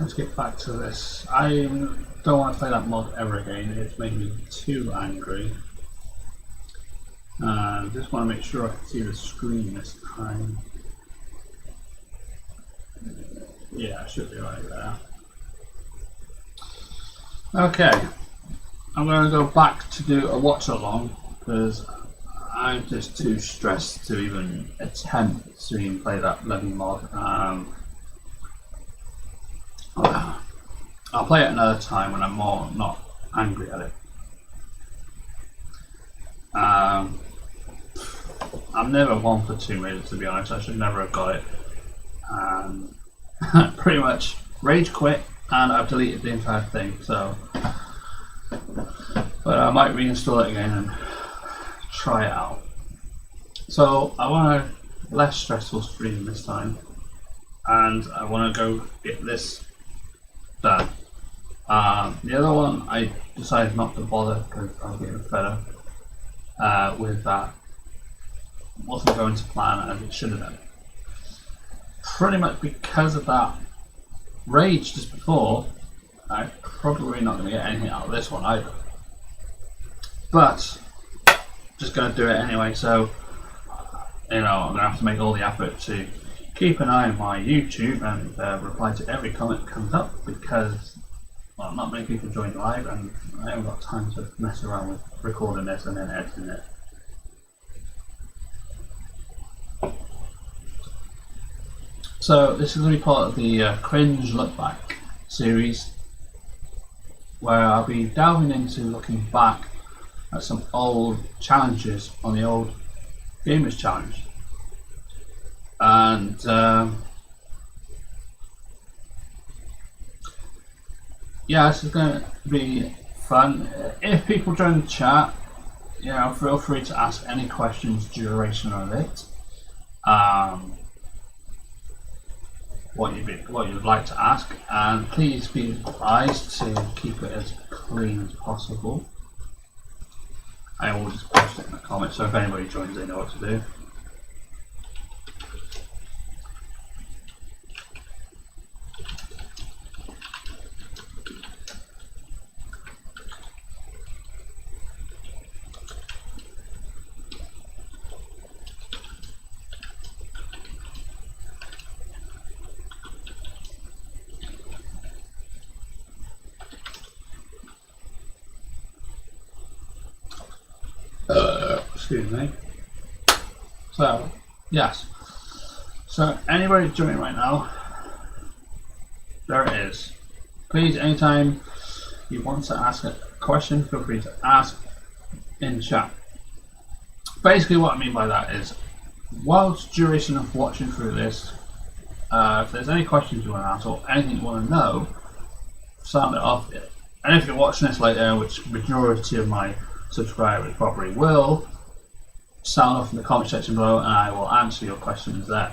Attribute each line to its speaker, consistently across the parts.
Speaker 1: let's get back to this. I don't want to play that mod ever again. It's made me too angry. Just want to make sure I can see the screen this time. Yeah, I should be right there. Okay, I'm going to go back to do a watch along because I'm just too stressed to even attempt to even play that bloody mod. I'll play it another time when I'm more not angry at it. I'm never one for 2 minutes, to be honest. I should never have got it. Pretty much rage quit and I've deleted the entire thing. So, but I might reinstall it again and try it out. So I want a less stressful stream this time, and I want to go get this done. The other one I decided not to bother because I was getting fed up with that. Wasn't going to plan as it should have done. Pretty much because of that rage just before, I'm probably not going to get anything out of this one either. But just going to do it anyway. So I'm going to have to make all the effort to keep an eye on my YouTube and reply to every comment that comes up because, well, not many people join live and I haven't got time to mess around with recording this and then editing it. So this is going to be part of the Cringe Look Back series, where I'll be delving into looking back at some old challenges on the old Gamers Challenge. And yeah, this is going to be fun. If people join the chat, feel free to ask any questions duration of it. What you'd like to ask, and please be advised to keep it as clean as possible. I will just post it in the comments, so if anybody joins, they know what to do. Excuse me. So, yes. So, anybody joining right now, there it is. Please, anytime you want to ask a question, feel free to ask in chat. Basically, what I mean by that is, whilst duration of watching through this, if there's any questions you want to ask or anything you want to know, sound it off. And if you're watching this later, which majority of my subscribers probably will, sound off in the comment section below and I will answer your questions there.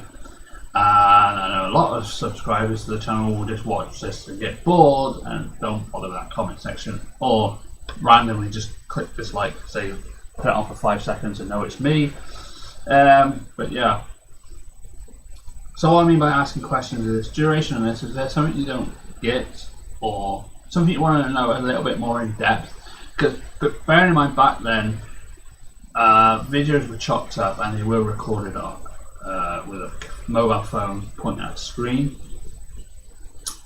Speaker 1: And I know a lot of subscribers to the channel will just watch this and get bored and don't bother with that comment section, or randomly just click dislike, say put it on for 5 seconds and know it's me. But yeah, so what I mean by asking questions is duration of this. Is there something you don't get or something you want to know a little bit more in depth? But bearing in mind back then, videos were chopped up and they were recorded on with a mobile phone pointing at the screen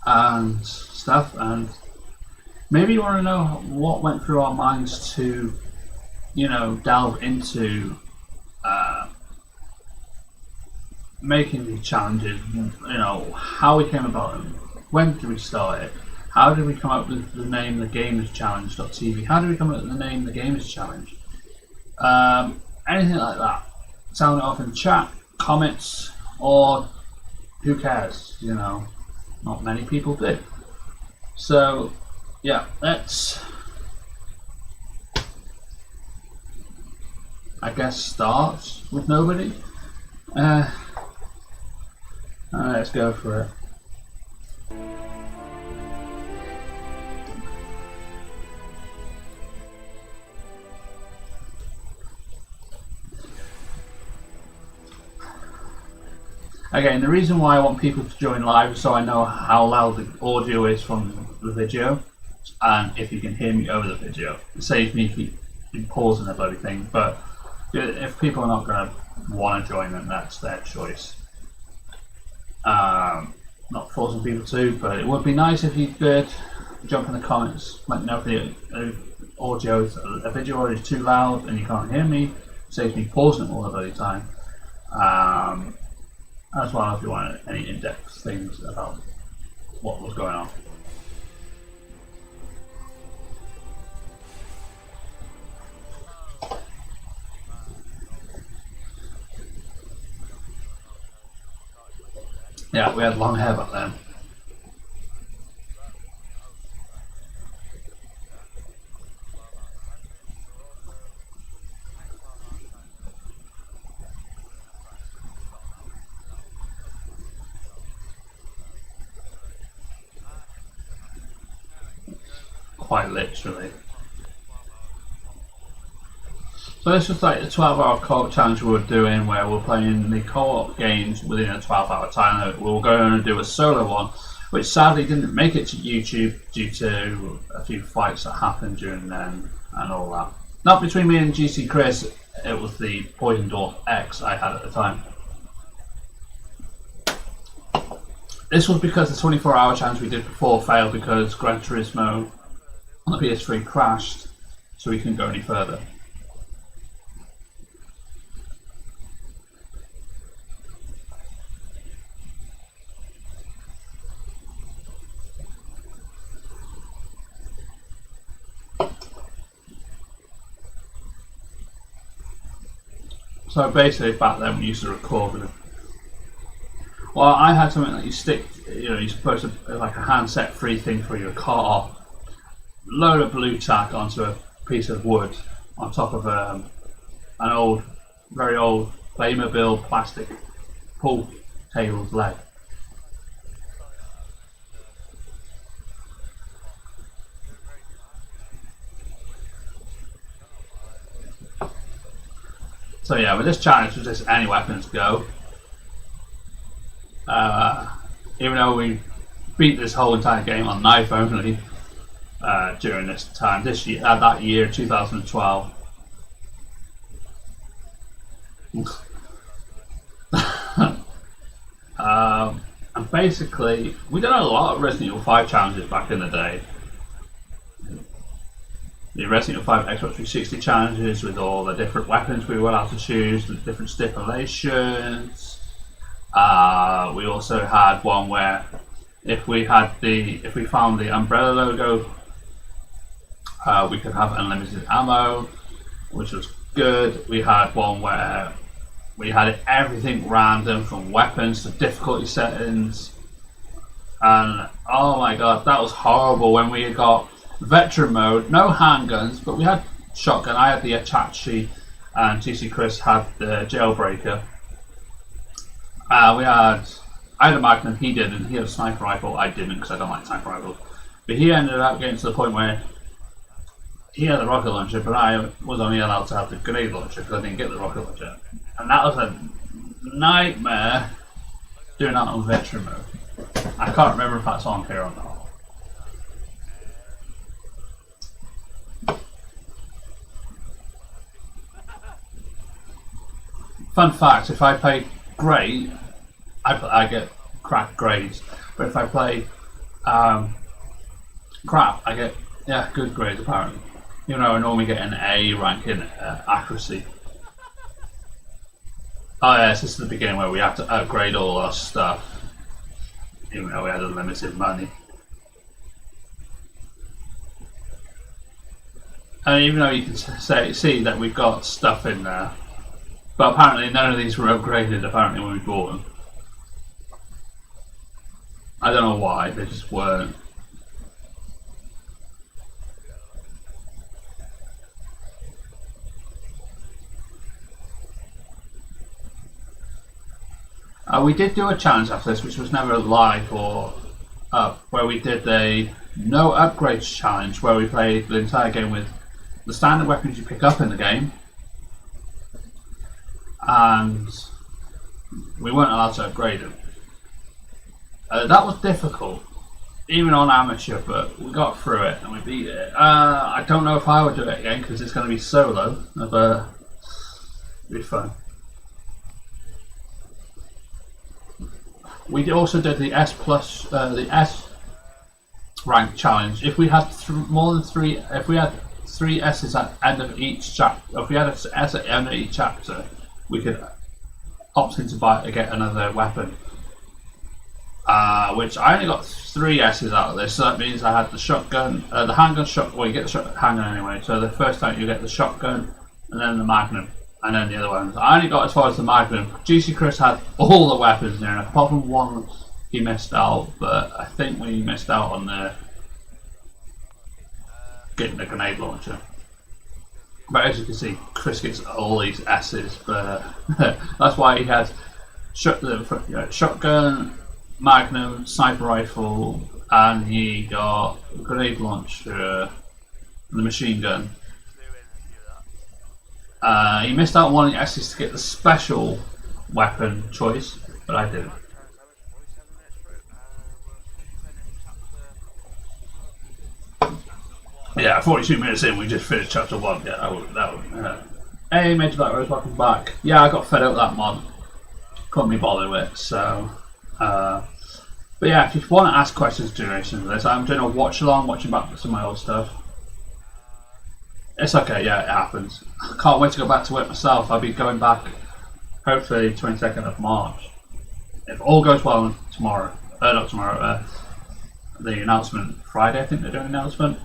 Speaker 1: and stuff, and maybe you want to know what went through our minds to delve into making these challenges, how we came about them, when did we start it, how did we come up with the name The Gamers Challenge.tv, how did we come up with the name The Gamers Challenge, anything like that. Sound it off in chat, comments, or who cares, not many people do. So yeah, let's I guess start with nobody. Let's go for it. Again, the reason why I want people to join live is so I know how loud the audio is from the video, and if you can hear me over the video. It saves me keep pausing the bloody thing, but if people are not going to want to join, then that's their choice. Not forcing people to, but it would be nice if you could jump in the comments, let me know if the audio, a video audio is too loud and you can't hear me. It saves me pausing it all the bloody time. As well, if you want any in-depth things about what was going on. Yeah, we had long hair back then. Quite literally. So this was like the 12-hour co-op challenge we were doing, where we're playing the co-op games within a 12-hour time limit. We were going to do a solo one, which sadly didn't make it to YouTube due to a few fights that happened during then and all that. Not between me and GC Chris, it was the Poison Dwarf X I had at the time. This was because the 24-hour challenge we did before failed because Gran Turismo on the PS3 crashed, so we couldn't go any further. So basically, back then we used to record with it. Well, I had something that you stick, you're supposed to, like a handset-free thing for your car, load of blue tack onto a piece of wood on top of an old, very old Playmobil plastic pool table's leg. So yeah, with this challenge was just any weapons go. Even though we beat this whole entire game on knife only during this time, that year 2012. And basically, we done a lot of Resident Evil 5 challenges back in the day. The Resident Evil 5 Xbox 360 challenges with all the different weapons we were allowed to choose, the different stipulations. We also had one where if we found the Umbrella logo, we could have unlimited ammo, which was good. We had one where we had everything random from weapons to difficulty settings, and oh my god, that was horrible when we got veteran mode, no handguns, but we had shotgun. I had the Apache and TC Chris had the Jailbreaker. I had a Magnum, he didn't. He had a sniper rifle, I didn't because I don't like sniper rifles. But he ended up getting to the point where he had the rocket launcher, but I was only allowed to have the grenade launcher because I didn't get the rocket launcher. And that was a nightmare doing that on veteran mode. I can't remember if that's on here or not. Fun fact, if I play great, I get crap grades. But if I play crap, I get good grades apparently. You know, I normally get an A rank in accuracy. Oh yes, this is the beginning where we have to upgrade all our stuff, even though we had unlimited money. And even though you can see that we've got stuff in there, but apparently none of these were upgraded apparently when we bought them. I don't know why, they just weren't. We did do a challenge after this, which was never live or up, where we did a no upgrades challenge, where we played the entire game with the standard weapons you pick up in the game, and We weren't allowed to upgrade them. That was difficult, even on amateur, but we got through it and we beat it. I don't know if I would do it again because it's going to be solo, but it'll be fun. We also did the S plus, the S rank challenge. If we had more than three, if we had 3 S's at the end of each chapter, if we had an S at the end of each chapter, we could opt in to get another weapon. Which I only got 3 S's out of this, so that means I had the shotgun, the handgun shot. Well, you get the handgun anyway. So the first time you get the shotgun, and then the magnum, and then the other ones. I only got as far as the magnum. GC Chris had all the weapons there, and apart from one, he missed out. But I think we missed out on the getting the grenade launcher. But as you can see, Chris gets all these S's, but that's why he had shotgun, magnum, sniper rifle, and he got grenade launcher, the machine gun. He missed out on one of the S's to get the special weapon choice, but I didn't. Yeah, 42 minutes in, we just finished chapter 1. Yeah, Hey, Major Black Rose, welcome back. Yeah, I got fed up with that mod. Couldn't be bothered with it, so. But yeah, if you want to ask questions during this, I'm doing a watch along, watching back some of my old stuff. It's okay, yeah, it happens. I can't wait to go back to work myself. I'll be going back, hopefully, 22nd of March. If all goes well tomorrow. Not tomorrow, the announcement, Friday, I think they're doing an announcement.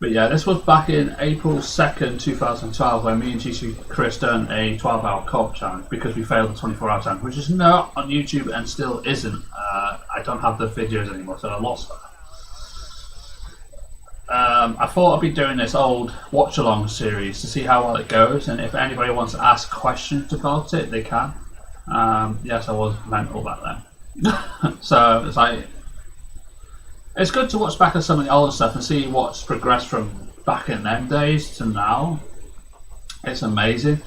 Speaker 1: But yeah, this was back in April 2nd, 2012, when me and GC Chris done a 12-hour co-op challenge because we failed the 24-hour challenge, which is not on YouTube and still isn't. I don't have the videos anymore, so I lost that. I thought I'd be doing this old watch-along series to see how well it goes, and if anybody wants to ask questions about it, they can. Yes, I was mental back then. So it's like, it's good to watch back at some of the older stuff and see what's progressed from back in them days to now. It's amazing.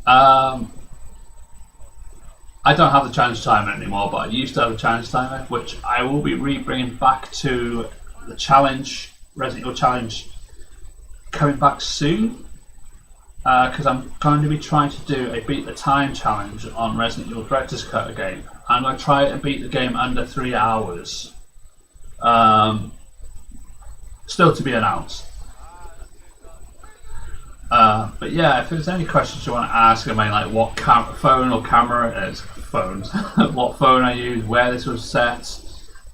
Speaker 1: I don't have the challenge timer anymore, but I used to have a challenge timer, which I will be bringing back to the challenge, Resident Evil challenge, coming back soon. Because I'm going to be trying to do a beat the time challenge on Resident Evil Director's Cut again. I'm going to try and beat the game under 3 hours. Still to be announced. But yeah, if there's any questions you want to ask, I mean, like what phone or camera it is, phones, what phone I use, where this was set,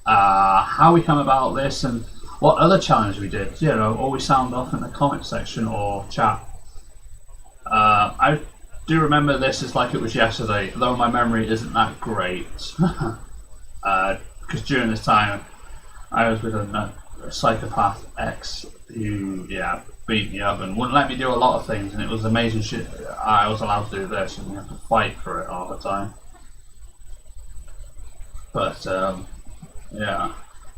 Speaker 1: how we come about this, and what other challenge we did, you know, always sound off in the comment section or chat. I do remember this as like it was yesterday, though my memory isn't that great. Because during this time, I was with a psychopath ex who, yeah, beat me up and wouldn't let me do a lot of things, and it was amazing shit. I was allowed to do this, and we had to fight for it all the time. But yeah,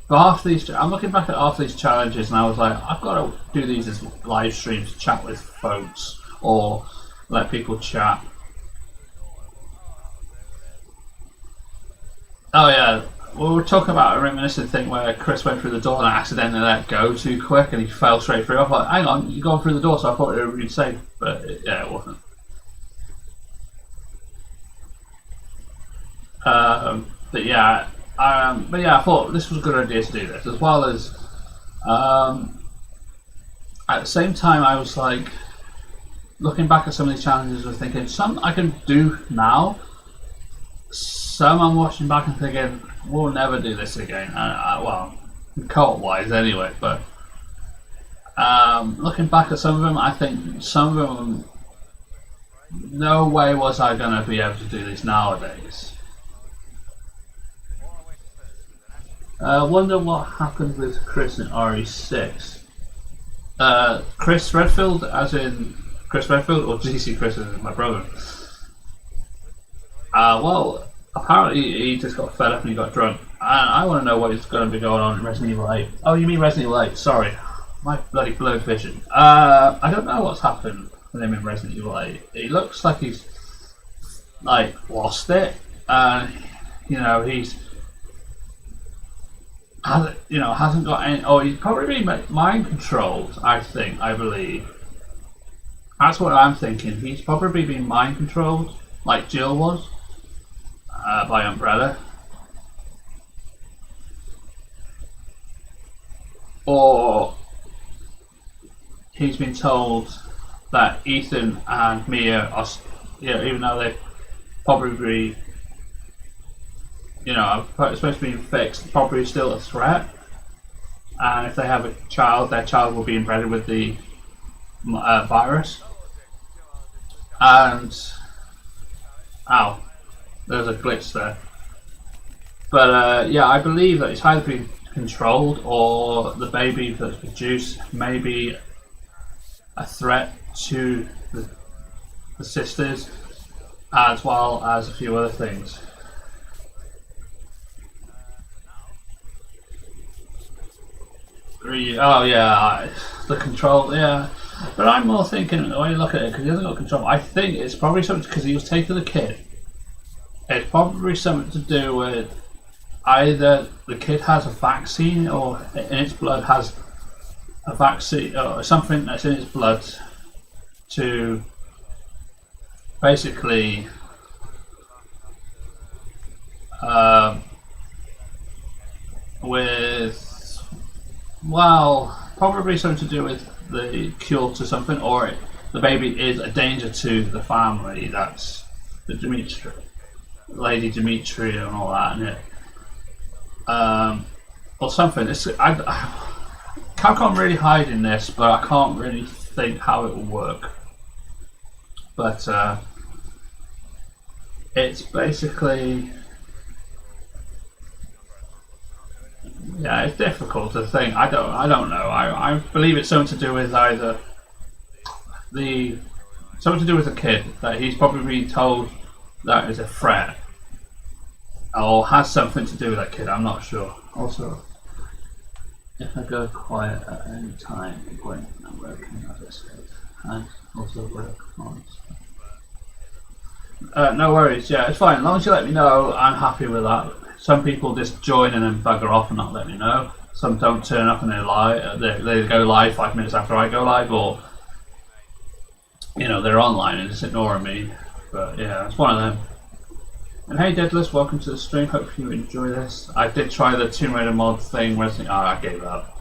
Speaker 1: but after these, I'm looking back at after these challenges, and I was like, I've got to do these as live streams, chat with folks, or let people chat. Oh yeah. We were talking about a reminiscent thing where Chris went through the door and I accidentally let go too quick and he fell straight through. I thought, hang on, you're going through the door, so I thought it would be safe, but yeah, it wasn't. But yeah, I thought this was a good idea to do this, as well as at the same time I was like looking back at some of these challenges, I was thinking some I can do now. Some I'm watching back and thinking, we'll never do this again. Well, co-op wise anyway, but looking back at some of them, I think some of them, no way was I going to be able to do this nowadays. I wonder what happened with Chris in RE6. Chris Redfield, as in Chris Redfield, or GC Chris as in my brother? Well, apparently he just got fed up and he got drunk. And I want to know what is going to be going on in Resident Evil 8. Oh, you mean Resident Evil 8? Sorry. My bloody blurred vision. I don't know what's happened with him in Resident Evil 8. He looks like he's like lost it, and hasn't got any. Oh, he's probably been mind controlled. I believe that's what I'm thinking. He's probably been mind controlled, like Jill was, by Umbrella, or he's been told that Ethan and Mia are, even though they probably, are supposed to be fixed, probably still a threat. And if they have a child, their child will be embedded with the virus. And ow, there's a glitch there. But yeah, I believe that it's either been controlled or the baby that's produced may be a threat to the sisters, as well as a few other things. Oh yeah, the control, yeah. But I'm more thinking, when you look at it, because he hasn't got control, I think it's probably something because he was taking the kid. It's probably something to do with either the kid has a vaccine or in its blood has a vaccine or something that's in its blood to basically probably something to do with the cure to something, or the baby is a danger to the family. That's the Lady Dimitri and all that, and or something. Capcom really hiding this, but I can't really think how it will work. But it's basically, yeah, it's difficult to think. I don't know. I believe it's something to do with either something to do with the kid, that he's probably been told that is a threat, or has something to do with that kid. I'm not sure. Also, if I go quiet at any time when I'm working, as I said, and also work on. No worries. Yeah, it's fine. As long as you let me know, I'm happy with that. Some people just join and then bugger off and not let me know. Some don't turn up and they lie. They go live 5 minutes after I go live, or they're online and just ignoring me. But yeah, it's one of them. And hey Deadless, welcome to the stream. Hope you enjoy this. I did try the Tomb Raider mod thing where I gave up.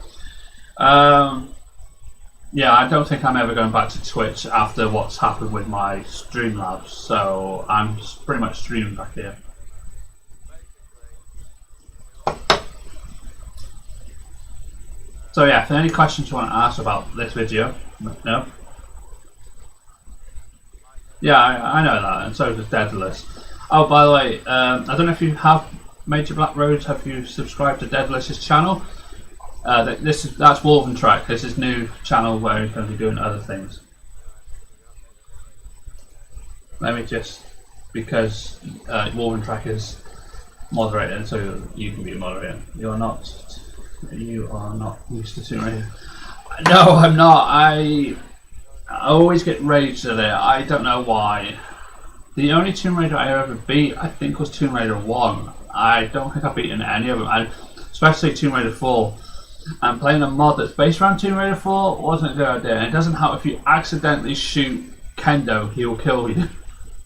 Speaker 1: Yeah, I don't think I'm ever going back to Twitch after what's happened with my Streamlabs, so I'm pretty much streaming back here. So yeah, if there are any questions you want to ask about this video, no? Yeah, I know that, and so does Deadless. Oh, by the way, I don't know if you have Major Black Roads. Have you subscribed to Deadless's channel? That's Wolven Track. This is new channel where he's going to be doing other things. Let me just, because Wolven Track is moderator, so you can be a moderator. You are not used to Tomb Raider. No, I'm not. I always get raged at it. I don't know why. The only Tomb Raider I ever beat, I think, was Tomb Raider 1. I don't think I've beaten any of them, especially Tomb Raider 4. And playing a mod that's based around Tomb Raider 4 wasn't a good idea. And it doesn't help if you accidentally shoot Kendo, he will kill you.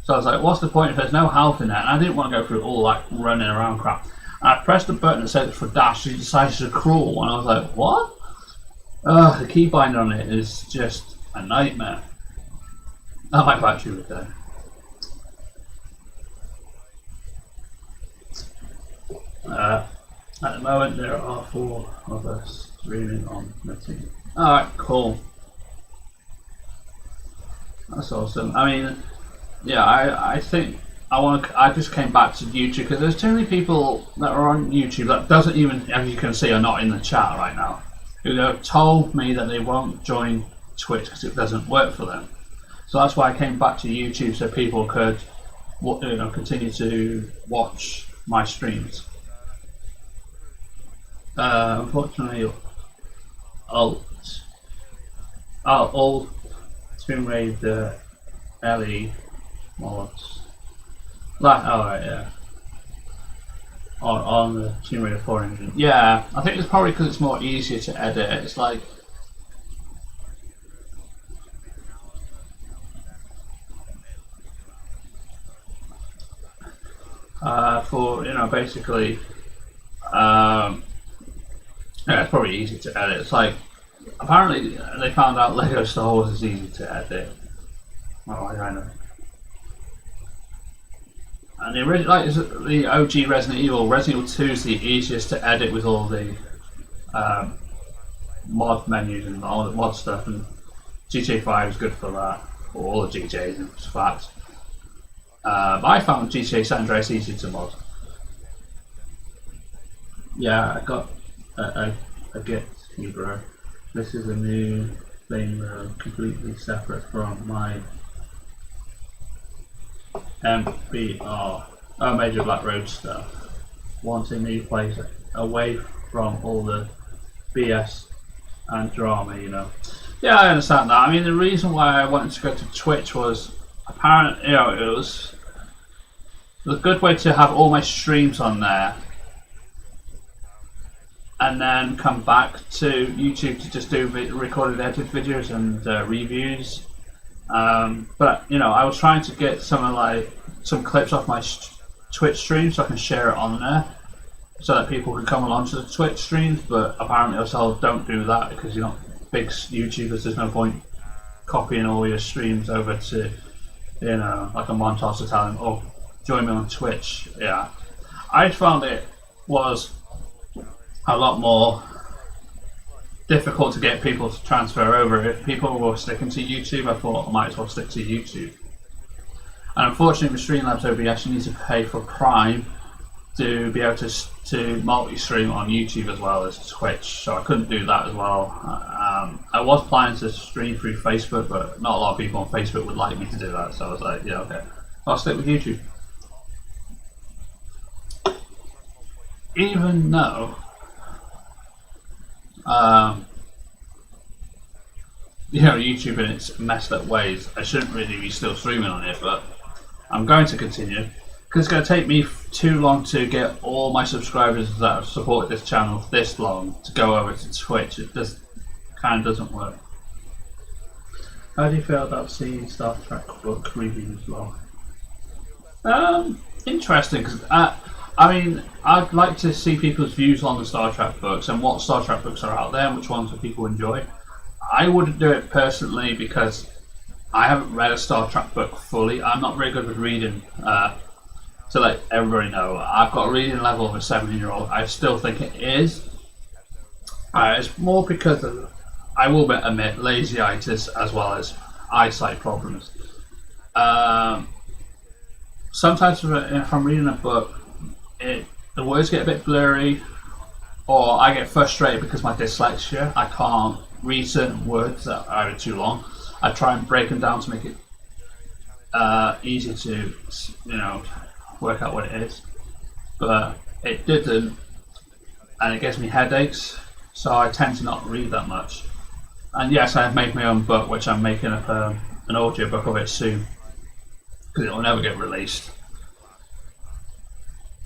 Speaker 1: So I was like, what's the point if there's no health in that? And I didn't want to go through all like running around crap. And I pressed the button that said for dash, she decided to crawl, and I was like, what? The keybind on it is just a nightmare. Oh, my battery was dead. At the moment, there are 4 of us streaming on the team. Alright, cool. That's awesome. I mean, yeah, I think I just came back to YouTube because there's too many people that are on YouTube that doesn't even, as you can see, are not in the chat right now, who have told me that they won't join Twitch because it doesn't work for them. So that's why I came back to YouTube, so people could, continue to watch my streams. Unfortunately, old Tomb Raider Ellie mods Like, oh right, yeah. On the Tomb Raider 4 engine. Yeah, I think it's probably because it's more easier to edit. It's like for basically, yeah, it's probably easy to edit. It's like apparently they found out Lego Star Wars is easy to edit. Oh, I know. And the OG Resident Evil 2 is the easiest to edit with all the um, mod menus and all the mod stuff, and GTA 5 is good for that, or all the GTAs in fact. But I found GTA San Andreas easy to mod. Yeah, I get you, bro. This is a new thing, completely separate from my MBR, Major Black Road stuff. Want a new place away from all the BS and drama, Yeah, I understand that. I mean, the reason why I wanted to go to Twitch was apparently, it was a good way to have all my streams on there and then come back to YouTube to just do recorded edited videos and reviews. But I was trying to get some clips off my Twitch stream so I can share it on there, so that people can come along to the Twitch streams. But apparently, yourself don't do that because you're not big YouTubers. There's no point copying all your streams over to like a montage to tell them, oh, join me on Twitch. Yeah, I found it was a lot more difficult to get people to transfer over. If people were sticking to YouTube, I thought I might as well stick to YouTube. And unfortunately with Streamlabs OBS you need to pay for Prime to be able to multi-stream on YouTube as well as Twitch, so I couldn't do that as well. I was planning to stream through Facebook, but not a lot of people on Facebook would like me to do that, so I was like, yeah, okay, I'll stick with YouTube. Even though YouTube in its messed up ways, I shouldn't really be still streaming on it, but I'm going to continue because it's going to take me too long to get all my subscribers that have supported this channel this long to go over to Twitch. It just kind of doesn't work. How do you feel about seeing Star Trek book reviews vlog? Interesting, because I mean, I'd like to see people's views on the Star Trek books and what Star Trek books are out there and which ones do people enjoy. I wouldn't do it personally because I haven't read a Star Trek book fully. I'm not very good with reading. To let everybody know, I've got a reading level of a 17-year-old. I still think it is. It's more because of, I will admit, lazyitis as well as eyesight problems. Sometimes if I'm reading a book, the words get a bit blurry, or I get frustrated because my dyslexia. I can't read certain words that are either too long. I try and break them down to make it easy to work out what it is, but it didn't, and it gives me headaches, so I tend to not read that much. And yes, I have made my own book, which I'm making up an audio book of it soon because it will never get released.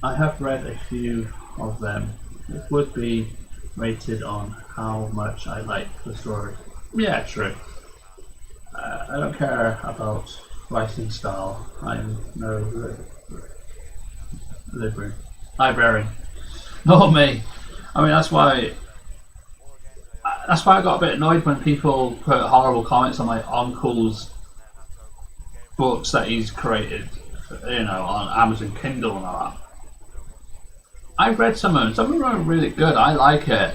Speaker 1: I have read a few of them. It would be rated on how much I like the story. Yeah, true. I don't care about writing style. I'm no librarian. Not me. I mean, that's why I got a bit annoyed when people put horrible comments on my uncle's books that he's created, on Amazon Kindle and all that. I've read some of them. Some of them are really good. I like it.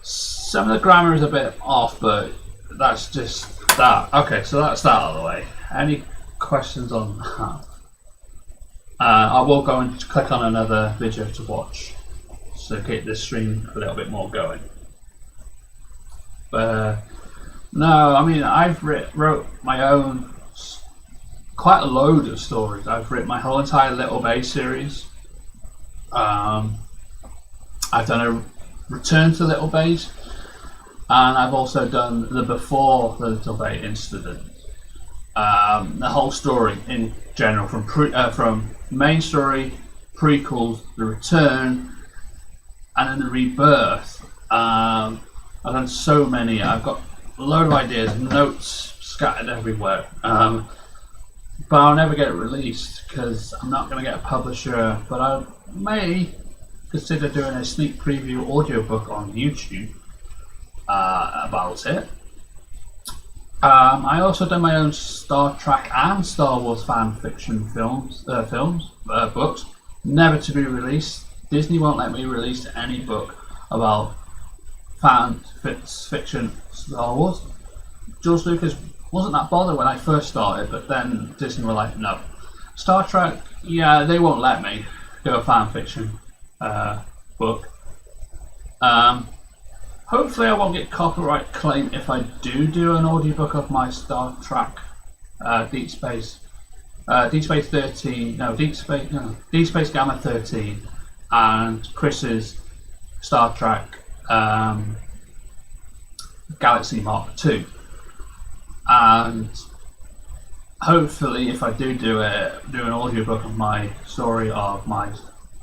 Speaker 1: Some of the grammar is a bit off, but that's just that. Okay, so that's that out of the way. Any questions on that? I will go and click on another video to watch, so keep this stream a little bit more going. But no, I mean, I've wrote my own, quite a load of stories. I've written my whole entire Little Bay series. I've done a Return to Little Bays, and I've also done the Before the Little Bay incident. The whole story in general, from main story, prequels, the return, and then the rebirth. I've done so many. I've got a load of ideas, notes scattered everywhere. But I'll never get it released because I'm not going to get a publisher. But I may consider doing a sneak preview audiobook on YouTube about it. I also done my own Star Trek and Star Wars fan fiction books, never to be released. Disney won't let me release any book about fan fiction Star Wars. George Lucas wasn't that bothered when I first started, but then Disney were like, no. Star Trek, yeah, they won't let me do a fan fiction book. Hopefully I won't get copyright claim if I do an audiobook of my Star Trek Deep Space Gamma 13 and Chris's Star Trek Galaxy Mark II. And hopefully if I do an audiobook of my story of my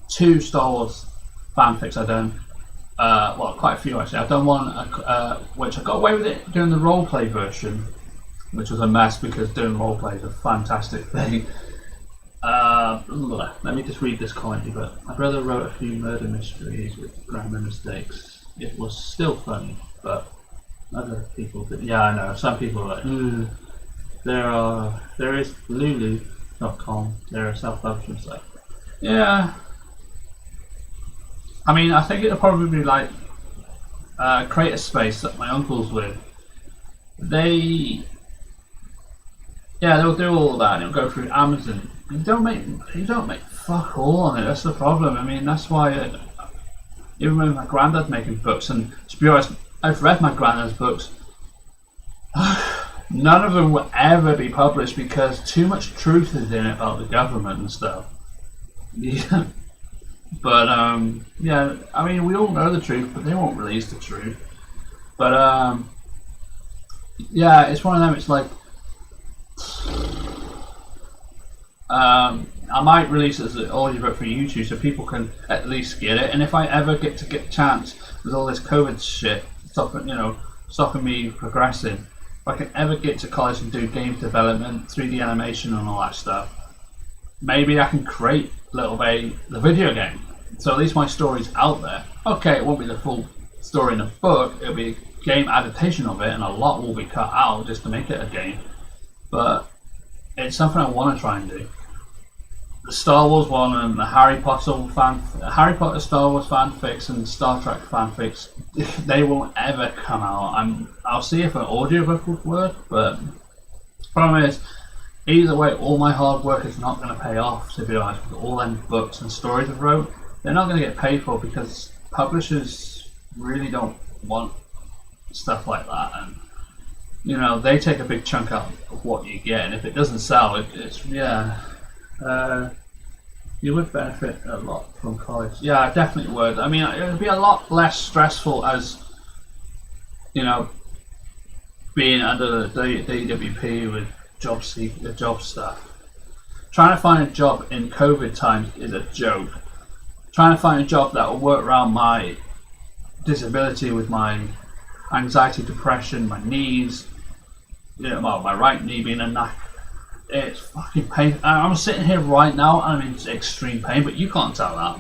Speaker 1: 2 Star Wars fanfics I've done, well, quite a few actually. I've done one which I got away with it doing the roleplay version, which was a mess because doing roleplay is a fantastic thing. Let me just read this comment. But my brother wrote a few murder mysteries with grammar mistakes. It was still funny, but other people did. Yeah, I know. Some people are like, there is Lulu.com. There are self-publishing sites. Yeah. I mean, I think it'll probably be like Creator Space that my uncle's with. They'll do all of that and it'll go through Amazon. You don't make fuck all on it. That's the problem. I mean, that's why even with my granddad making books, and to be honest, I've read my granddad's books. None of them will ever be published because too much truth is in it about the government and stuff. Yeah. But yeah, I mean, we all know the truth, but they won't release the truth. But yeah, it's one of them. It's like I might release it as an audiobook for YouTube so people can at least get it. And if I ever get a chance with all this COVID shit stopping me progressing, if I can ever get to college and do game development, 3D animation, and all that stuff, maybe I can create Little Bay, the video game. So at least my story's out there. Okay, it won't be the full story in a book, it'll be a game adaptation of it, and a lot will be cut out just to make it a game. But it's something I want to try and do. The Star Wars one and the Harry Potter Star Wars fanfics and Star Trek fanfics, they won't ever come out. I'll see if an audiobook would work, but the problem is, either way, all my hard work is not going to pay off, to be honest. With all them books and stories I've wrote, they're not going to get paid for because publishers really don't want stuff like that. And, they take a big chunk out of what you get. And if it doesn't sell, you would benefit a lot from college. Yeah, I definitely would. I mean, it would be a lot less stressful as, being under the DWP with job stuff. Trying to find a job in COVID times is a joke. Trying to find a job that will work around my disability with my anxiety, depression, my knees, my right knee being a knack. It's fucking pain. I'm sitting here right now and I'm in extreme pain, but you can't tell that.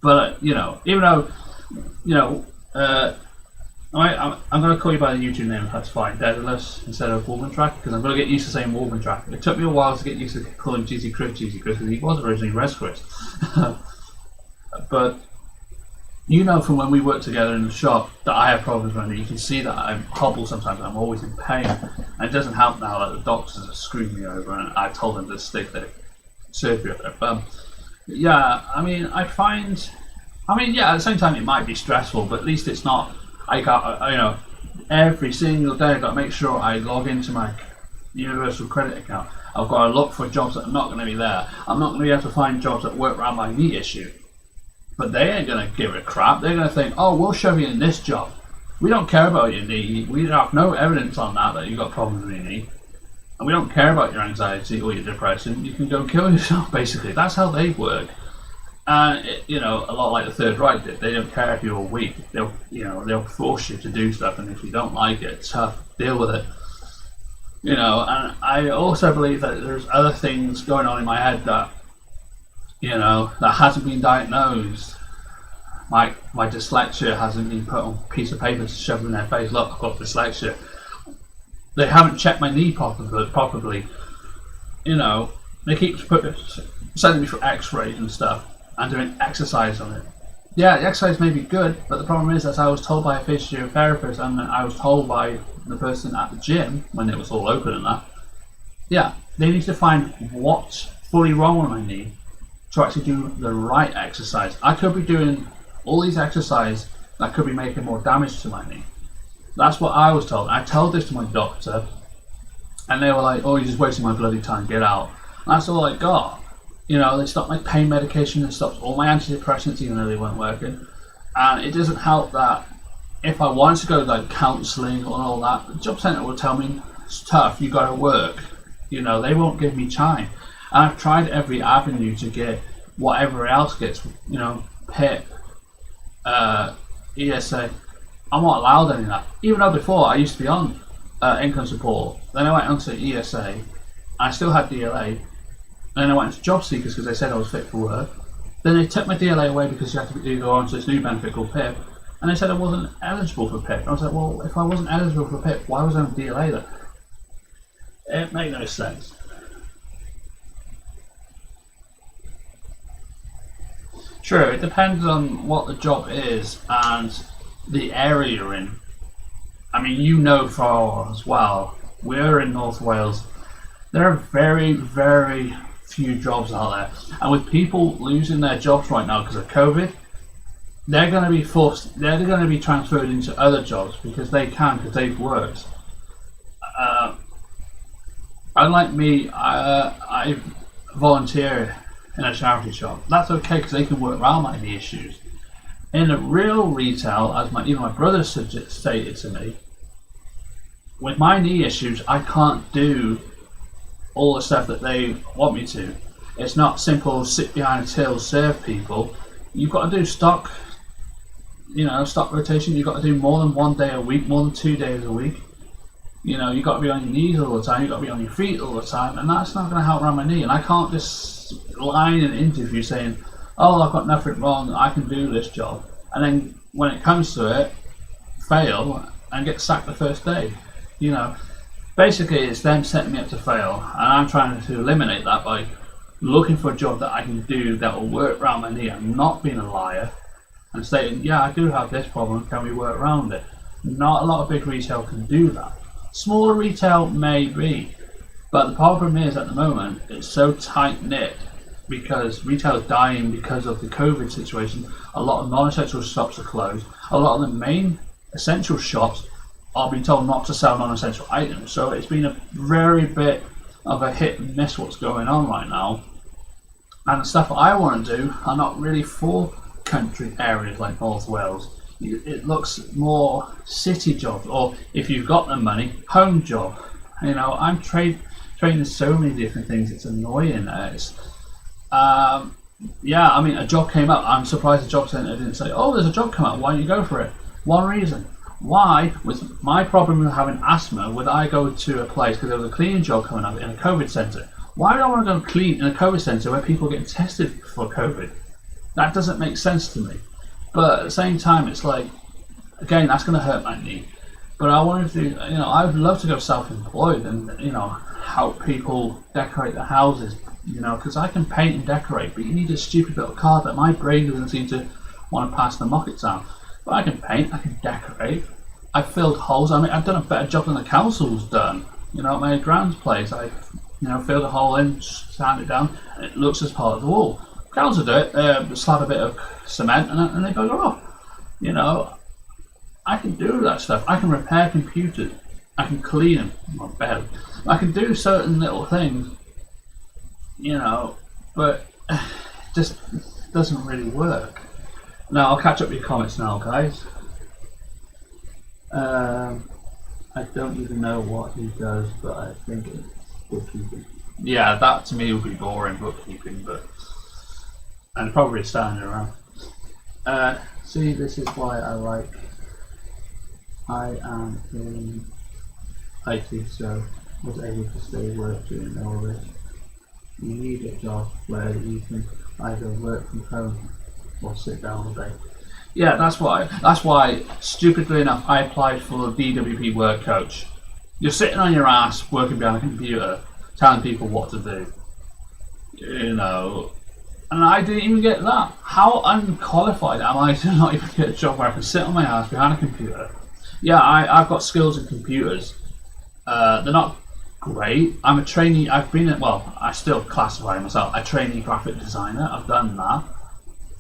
Speaker 1: But even though, I'm going to call you by the YouTube name if that's fine, Daedalus instead of Wolventrack, because I'm going to get used to saying Wolventrack. It took me a while to get used to calling GZ Chris because he was originally Res Chris. But from when we worked together in the shop that I have problems with it. You can see that I hobble sometimes. I'm always in pain, and it doesn't help now that the doctors are screwing me over, and I told them to stick their surgery up their bum. Yeah, I mean, at the same time it might be stressful, but at least it's not. I got, every single day I've got to make sure I log into my Universal Credit account. I've got to look for jobs that are not going to be there. I'm not going to be able to find jobs that work around my knee issue. But they ain't going to give a crap. They're going to think, oh, we'll shove you in this job. We don't care about your knee. We have no evidence on that you've got problems with your knee. and we don't care about your anxiety or your depression, you can go kill yourself. Basically, that's how they work. And you know, a lot like the Third Reich did. They don't care if you're weak. They'll force you to do stuff, and if you don't like it, tough, deal with it. You know, and I also believe that there's other things going on in my head that that hasn't been diagnosed. My dyslexia hasn't been put on a piece of paper to shove in their face. Look, I've got dyslexia. They haven't checked my knee properly. They keep sending me for X-rays and stuff and doing exercise on it. Yeah, the exercise may be good, but the problem is, as I was told by a physiotherapist and I was told by the person at the gym when it was all open and that, yeah, they need to find what's fully wrong with my knee to actually do the right exercise. I could be doing all these exercises that could be making more damage to my knee. That's what I was told. I told this to my doctor, and they were like, "Oh, you're just wasting my bloody time. Get out." And that's all I got. They stopped my pain medication, they stopped all my antidepressants, even though they weren't working. And it doesn't help that if I wanted to go like counselling and all that, the job centre will tell me it's tough. You got to work. They won't give me time. And I've tried every avenue to get whatever else gets. PIP, ESA. I'm not allowed any of that. Even though before I used to be on income support, then I went on to ESA. I still had DLA. Then I went into job seekers because they said I was fit for work. Then they took my DLA away because you had to go on to this new benefit called PIP. And they said I wasn't eligible for PIP. I was like, well, if I wasn't eligible for PIP, why was I on DLA then? It made no sense. True, it depends on what the job is and the area you're in. I mean, for as well, we're in North Wales. There are very, very few jobs out there. And with people losing their jobs right now because of COVID, they're going to be transferred into other jobs because they can, because they've worked. Unlike me, I volunteer in a charity shop. That's okay because they can work around my knee issues. In a real retail, as my brother stated to me, with my knee issues, I can't do all the stuff that they want me to. It's not simple sit behind a till, serve people. You've got to do stock rotation. You've got to do more than 1 day a week, more than 2 days a week. You've got to be on your knees all the time, you've got to be on your feet all the time, and that's not going to help around my knee. And I can't just lie in an interview saying, "Oh, I've got nothing wrong, I can do this job," and then when it comes to it, fail and get sacked the first day. Basically it's them setting me up to fail, and I'm trying to eliminate that by looking for a job that I can do that will work around my knee and not being a liar and stating, yeah, I do have this problem, can we work around it? Not a lot of big retail can do that. Smaller retail may be, but the problem is at the moment it's so tight knit because retail is dying because of the COVID situation. A lot of non-essential shops are closed. A lot of the main essential shops are being told not to sell non-essential items. So it's been a very bit of a hit and miss what's going on right now. And the stuff that I want to do are not really for country areas like North Wales. It looks more city jobs, or if you've got the money, home job. I'm training so many different things. It's annoying. A job came up. I'm surprised the job centre didn't say, "Oh, there's a job come up. Why don't you go for it?" One reason. Why, with my problem with having asthma, would I go to a place because there was a cleaning job coming up in a COVID centre? Why would I want to go clean in a COVID centre where people are getting tested for COVID? That doesn't make sense to me. But at the same time, it's like, again, that's going to hurt my knee. But I wanted to, I would love to go self-employed and, help people decorate their houses, because I can paint and decorate, but you need a stupid little card that my brain doesn't seem to want to pass the mockets out. But I can paint, I can decorate. I've filled holes. I've done a better job than the council's done. At my grand's place, I filled a hole in, sand it down, and it looks as part of the wall. Council do it, slap a bit of cement, and they bugger off. I can do that stuff. I can repair computers. I can clean them. Not bad. I can do certain little things, but it just doesn't really work. Now, I'll catch up with your comments now, guys. I don't even know what he does, but I think it's
Speaker 2: bookkeeping.
Speaker 1: Yeah, that to me would be boring, bookkeeping, but and probably standing around. See, this is why I am in IT, so was able to stay working all this. You need a job where you can either work from home or sit down all day. Yeah, that's why stupidly enough I applied for a DWP work coach. You're sitting on your ass working behind a computer telling people what to do. You know, and I didn't even get that. How unqualified am I to not even get a job where I can sit on my ass behind a computer? Yeah, I've got skills in computers. They're not great. I'm a trainee. I still classify myself a trainee graphic designer. I've done that.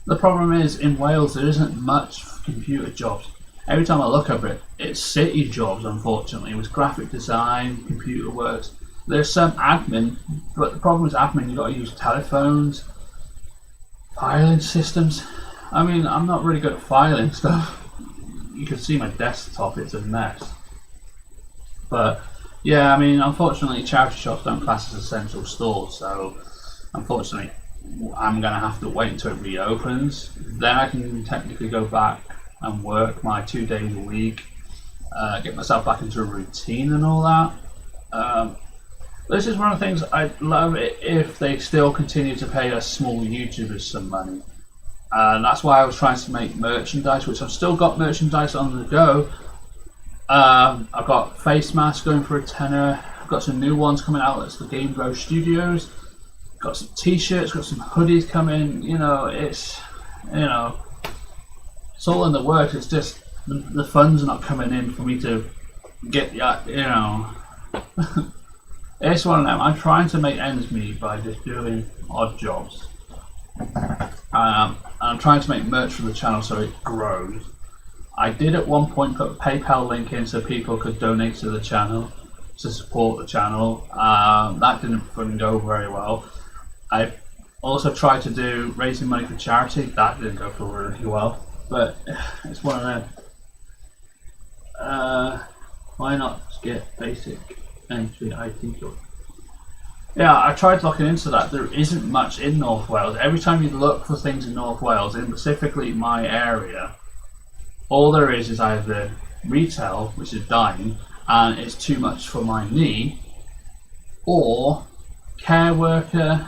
Speaker 1: The problem is in Wales there isn't much computer jobs. Every time I look up it, it's city jobs. Unfortunately, with graphic design, computer works. There's some admin, but the problem is admin. You've got to use telephones, filing systems. I mean, I'm not really good at filing stuff. You can see my desktop; it's a mess. But yeah, I mean, unfortunately, charity shops don't class as essential stores, so unfortunately, I'm gonna have to wait until it reopens. Then I can technically go back and work my 2 days a week, get myself back into a routine and all that. This is one of the things I'd love it if they still continue to pay us small YouTubers some money. And that's why I was trying to make merchandise, which I've still got merchandise on the go. I've got face masks going for a tenner. I've got some new ones coming out. That's the Game Grow Studios. Got some t-shirts, got some hoodies coming. It's all in the works. It's just the funds are not coming in for me to get. It's one of them. I'm trying to make ends meet by just doing odd jobs. I'm trying to make merch for the channel so it grows. I did at one point put a PayPal link in so people could donate to the channel to support the channel. That didn't go very well. I also tried to do raising money for charity. That didn't go for really well. But it's one of them. Why not get basic entry IT job? Yeah, I tried looking into that. There isn't much in North Wales. Every time you look for things in North Wales, and specifically my area, all there is either retail, which is dying, and it's too much for my knee, or care worker,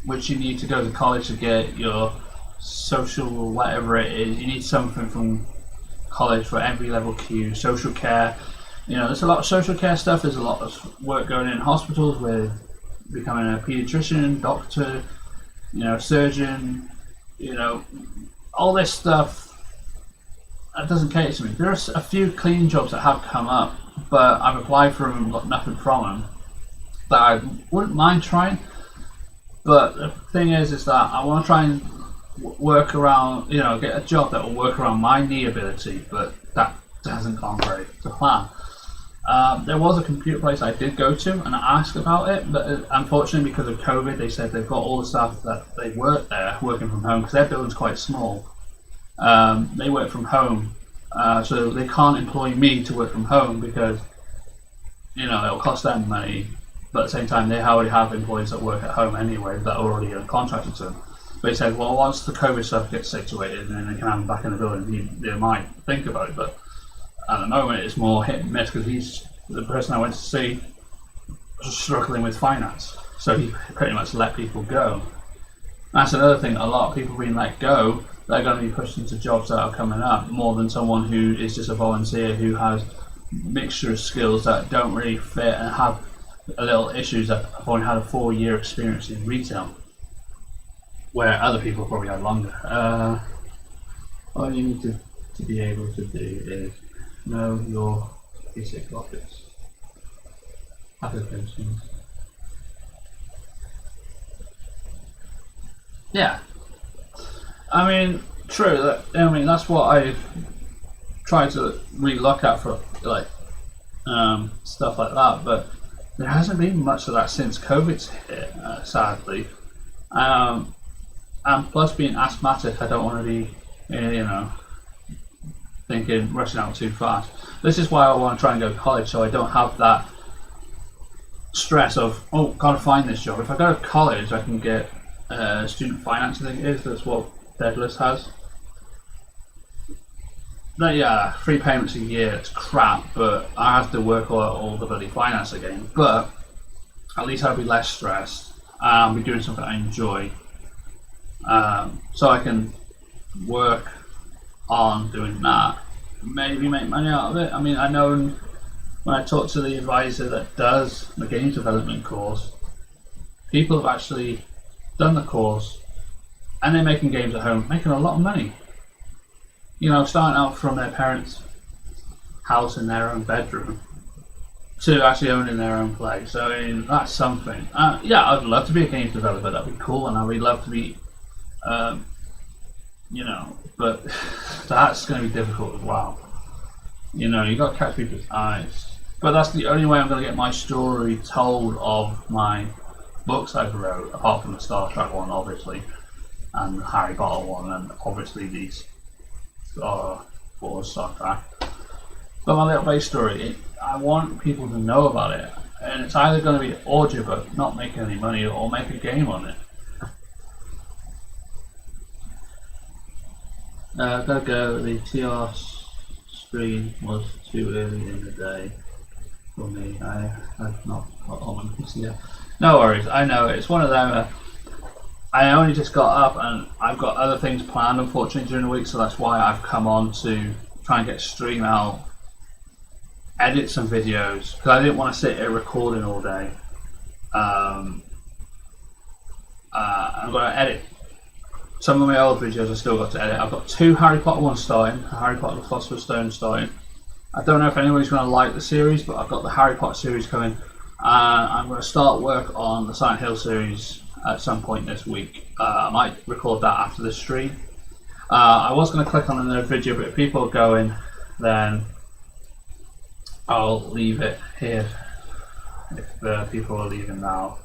Speaker 1: which you need to go to college to get your social or whatever it is. You need something from college for every level Q. Social care, there's a lot of social care stuff. There's a lot of work going in hospitals with becoming a pediatrician, doctor, surgeon, all this stuff. That doesn't cater to me. There's a few clean jobs that have come up, but I've applied for them and got nothing from them that I wouldn't mind trying. But the thing is that I want to try and work around, get a job that will work around my knee ability, but that hasn't gone very to plan. There was a computer place I did go to and I asked about it, but unfortunately because of COVID they said they've got all the staff that they work there working from home because their building's quite small. They work from home, so they can't employ me to work from home because it'll cost them money, but at the same time they already have employees that work at home anyway that are already contracted to them. But they said, well, once the COVID stuff gets situated and then they can have them back in the building, they might think about it, but at the moment it's more hit and miss because the person I went to see was struggling with finance, so he pretty much let people go. That's another thing, a lot of people being let go, they're going to be pushed into jobs that are coming up more than someone who is just a volunteer who has mixture of skills that don't really fit and have a little issues that have only had a 4-year experience in retail, where other people probably had longer. All you need to be able to do is know your basic office applications. Yeah. I mean, true. That's what I tried to really look at for stuff like that. But there hasn't been much of that since COVID's hit, sadly. And plus, being asthmatic, I don't want to be, rushing out too fast. This is why I want to try and go to college, so I don't have that stress of, oh, gotta find this job. If I go to college, I can get student finance. I think it is. That's what Deadlist has. But yeah, 3 payments a year. It's crap, but I have to work all the bloody finance again. But at least I'll be less stressed. I'll be doing something I enjoy, so I can work on doing that. Maybe make money out of it. I mean, I know when I talk to the advisor that does the games development course, people have actually done the course and they're making games at home, making a lot of money. You know, starting out from their parents' house in their own bedroom to actually owning their own place. So I mean, that's something. Yeah, I'd love to be a games developer. That'd be cool, and I would love to be, you know, but that's going to be difficult as well. You know, you got to catch people's eyes. But that's the only way I'm going to get my story told of my books I've wrote, apart from the Star Trek one, obviously, and the Harry Potter one, and obviously these for Star Trek. But my little base story, I want people to know about it, and it's either going to be an audiobook, not making any money, or make a game on it. Gotta go. The TR screen was too early in the day for me. I've not got on my PC yet. No worries. I know it's one of them. I only just got up and I've got other things planned, unfortunately, during the week, so that's why I've come on to try and get a stream out, edit some videos, because I didn't want to sit here recording all day. I'm going to edit some of my old videos. I still got to edit. I've got 2 Harry Potter ones starting, Harry Potter the Philosopher's Stone starting. I don't know if anybody's going to like the series, but I've got the Harry Potter series coming. I'm going to start work on the Silent Hill series at some point this week. I might record that after the stream. I was going to click on another video, but if people are going, then I'll leave it here. If people are leaving now,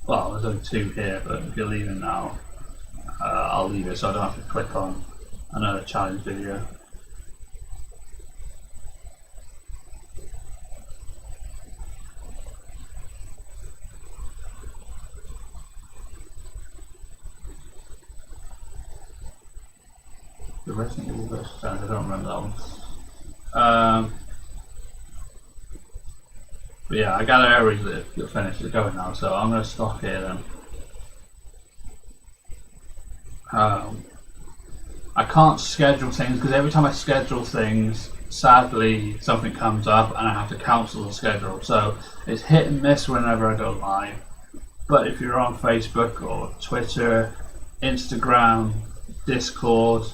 Speaker 1: well, there's only 2 here, but if you're leaving now, I'll leave it so I don't have to click on another challenge video. The Resident Evil vs. I don't remember that one. But yeah, I gather everybody's finished it going now, so I'm going to stop here then. I can't schedule things because every time I schedule things, sadly something comes up and I have to cancel the schedule. So it's hit and miss whenever I go live. But if you're on Facebook or Twitter, Instagram, Discord,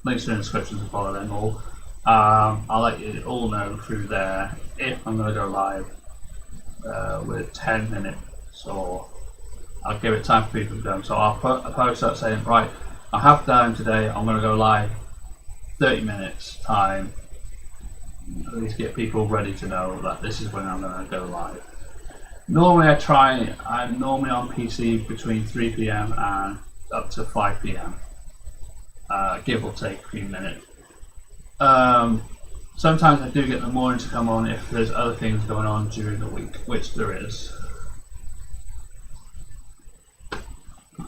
Speaker 1: links in the description to follow them all. I'll let you all know through there if I'm going to go live with 10 minutes, or I'll give it time for people to go. So I'll put a post up saying, right, I have time today, I'm going to go live 30 minutes time. At least get people ready to know that this is when I'm going to go live. Normally I'm normally on PC between 3 PM and up to 5 PM. Give or take a few minutes. Sometimes I do get the morning to come on if there's other things going on during the week, which there is.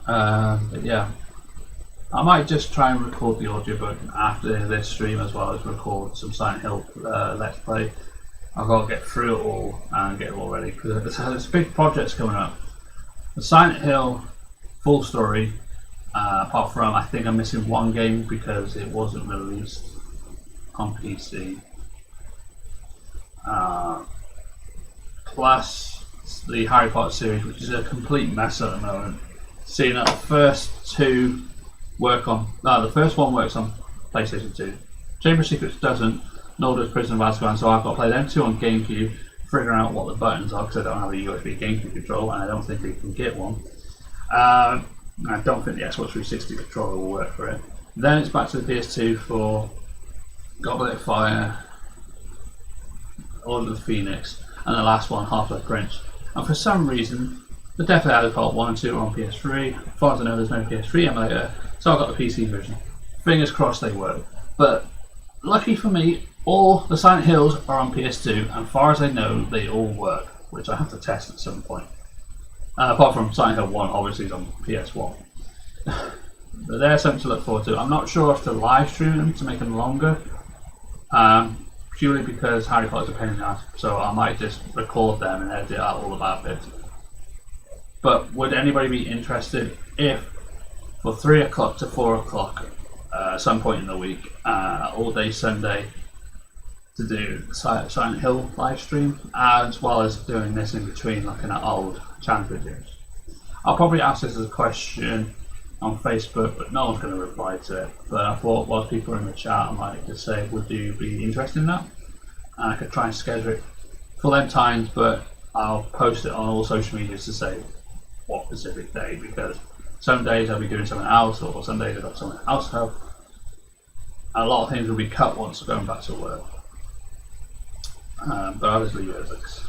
Speaker 1: But yeah, I might just try and record the audiobook after this stream, as well as record some Silent Hill Let's Play. I've got to get through it all and get it all ready, because there's big projects coming up. The Silent Hill full story, apart from I think I'm missing one game because it wasn't released on PC. Plus the Harry Potter series, which is a complete mess at the moment. Seeing that the first 2 work on, no, the first one works on PlayStation 2. Chamber of Secrets doesn't, nor does Prison of Azkaban, so I've got to play them 2 on GameCube, figuring out what the buttons are, because I don't have a USB GameCube controller, and I don't think you can get one. I don't think the Xbox 360 controller will work for it. Then it's back to the PS2 for Goblet of Fire, Order of the Phoenix, and the last one, Half-Life Prince. And for some reason, the Death Valley Part 1 and 2 are on PS3. As far as I know, there's no PS3 emulator, so I've got the PC version. Fingers crossed they work. But lucky for me, all the Silent Hills are on PS2, and as far as I know, they all work. which I have to test at some point. Apart from Silent Hill 1, obviously, is on PS1. But they're something to look forward to. I'm not sure if to live stream them to make them longer, purely because Harry Potter's a pain in the ass, so I might just record them and edit out all about it. But would anybody be interested if, for 3 o'clock to 4 o'clock, some point in the week, all day Sunday, to do Silent Hill live stream, as well as doing this in between, looking at old channel videos? I'll probably ask this as a question on Facebook, but no one's going to reply to it. But I thought, whilst people are in the chat, I might just say, would you be interested in that? And I could try and schedule it for them times, but I'll post it on all social medias to say what specific day, because some days I'll be doing something else, or some days I've got something else to help. A lot of things will be cut once I'm going back to work. But I'll just leave it as this.